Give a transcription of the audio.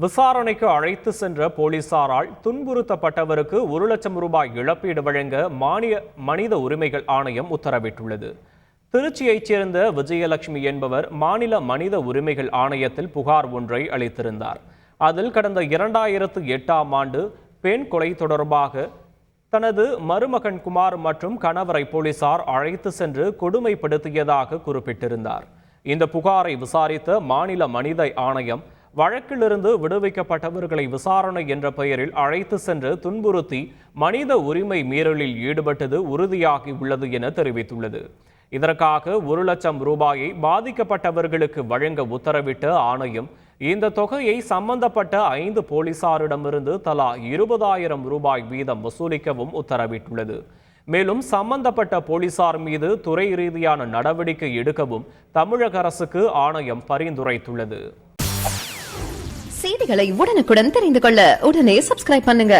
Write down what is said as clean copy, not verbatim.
விசாரணைக்கு அழைத்து சென்ற போலீசாரால் துன்புறுத்தப்பட்டவருக்கு 1 லட்சம் ரூபாய் இழப்பீடு வழங்க மனித உரிமைகள் ஆணையம் உத்தரவிட்டுள்ளது. திருச்சியைச் சேர்ந்த விஜயலட்சுமி என்பவர் மாநில மனித உரிமைகள் ஆணையத்தில் புகார் ஒன்றை அளித்திருந்தார். அதில் கடந்த 2008ஆம் ஆண்டு பெண் கொலை தொடர்பாக தனது மருமகன் குமார் மற்றும் கணவரை போலீசார் அழைத்து சென்று கொடுமைப்படுத்தியதாக குறிப்பிட்டிருந்தார். இந்த புகாரை விசாரித்த மாநில மனித ஆணையம் வழக்கிலிருந்து விடுவிக்கப்பட்டவர்களை விசாரணை என்ற பெயரில் அழைத்து சென்று துன்புறுத்தி மனித உரிமை மீறலில் ஈடுபட்டது உறுதியாகி உள்ளது என தெரிவித்துள்ளது. இதற்காக 1 லட்சம் ரூபாயை பாதிக்கப்பட்டவர்களுக்கு வழங்க உத்தரவிட்ட ஆணையம் இந்த தொகையை சம்பந்தப்பட்ட 5 போலீசாரிடமிருந்து தலா 20,000 ரூபாய் வீதம் வசூலிக்கவும் உத்தரவிட்டுள்ளது. மேலும் சம்பந்தப்பட்ட போலீசார் மீது துறை ரீதியான நடவடிக்கை எடுக்கவும் தமிழக அரசுக்கு ஆணையம் பரிந்துரைத்துள்ளது. செய்திகளை உடனுக்குடன் தெரிந்து கொள்ள உடனே சப்ஸ்கிரைப் பண்ணுங்க.